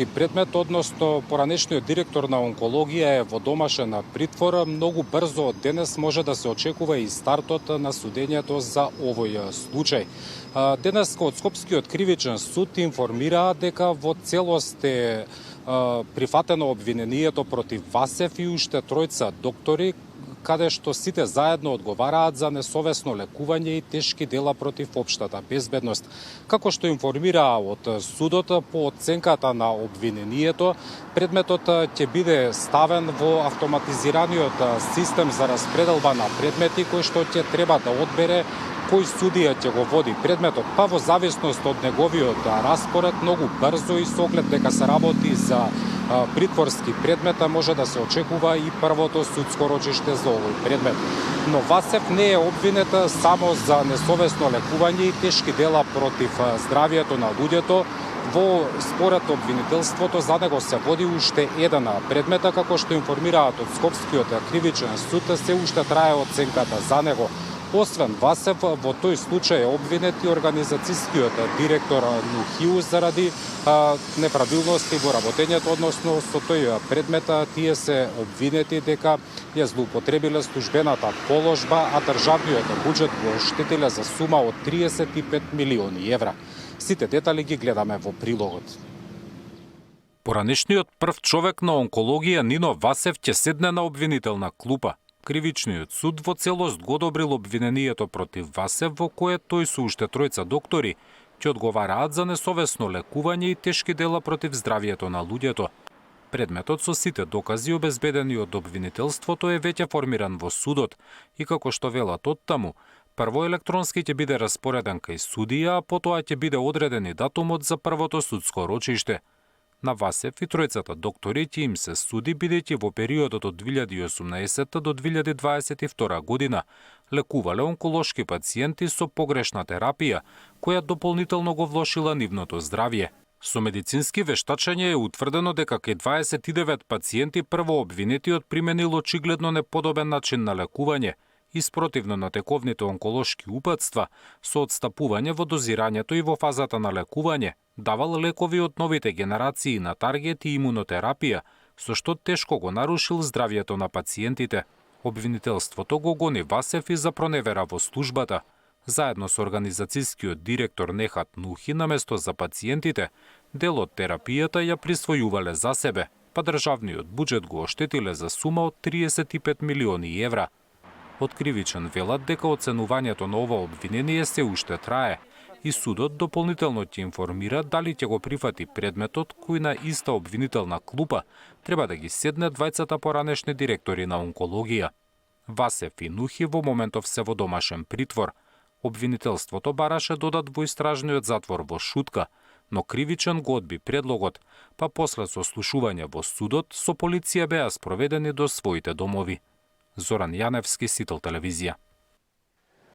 Предмет, односно поранешниот директор на онкологија е во домашен притвор. Многу брзо од денес може да се очекува и стартот на судењето за овој случај. Денес од Скопскиот кривичен суд информираа дека во целост е прифатено обвинението против Васев и уште тројца доктори, каде што сите заедно одговараат за несовесно лекување и тешки дела против општата безбедност. Како што информираа од судот, по оценката на обвинението, предметот ќе биде ставен во автоматизираниот систем за распределба на предмети, кој што ќе треба да одбере кој судија ќе го води предметот, па во зависност од неговиот распоред, многу брзо и со оглед дека се работи за притворски предмет, може да се очекува и првото судско рочиште за овој предмет. Но Васев не е обвинет само за несовесно лекување и тешки дела против здравието на луѓето. Во според обвинителството за него се води уште еден предмет, како што информираат од Скопскиот кривичен суд, се уште трае оценката за него. Освен Васев, во тој случај е обвинет и организацијскиот директор Нухиус заради неправилности во работењето, односно со тој предмет тие се обвинети дека ја злоупотребиле службената положба, а државниот буџет го оштетиле за сума од 35 милиони евра. Сите детали ги гледаме во прилогот. Поранешниот прв човек на онкологија Нино Васев ќе седне на обвинителна клупа. Кривичниот суд во целост го одобрил обвинението против Васев, во кое тој со уште тројца доктори ќе одговараат за несовесно лекување и тешки дела против здравието на луѓето. Предметот со сите докази обезбедени од обвинителството е веќе формиран во судот и како што велат оттаму, прво електронски ќе биде распореден кај судија, а потоа ќе биде одреден и датумот за првото судско рочиште. На Васев и тројцата доктори ќе им се суди, бидејќи во периодот од 2018 до 2022 година лекувале онколошки пациенти со погрешна терапија, која дополнително го влошила нивното здравје. Со медицински вештачење е утврдено дека кај 29 пациенти прво обвинетиот применил очигледно неподобен начин на лекување и спротивно на тековните онколошки упатства, со одстапување во дозирањето и во фазата на лекување, давал лекови од новите генерации на таргет и имунотерапија, со што тешко го нарушил здравието на пациентите. Обвинителството го гони Васев и за проневера во службата. Заедно со организацијскиот директор Нехат Нухи, наместо за пациентите, дел од терапијата ја присвојувале за себе, па државниот буџет го оштетиле за сума од 35 милиони евра. Од кривичен велат дека оценувањето на ова обвинение се уште трае и судот дополнително ќе информира дали ќе го прифати предметот кој на иста обвинителна клупа треба да ги седне двајцата поранешни директори на онкологија. Васев и Нухи во моментов се во домашен притвор. Обвинителството бараше додат во истражниот затвор во Шутка, но кривичен го одби предлогот, па после сослушување во судот со полиција беа спроведени до своите домови. Зоран Јаневски, Сител телевизија.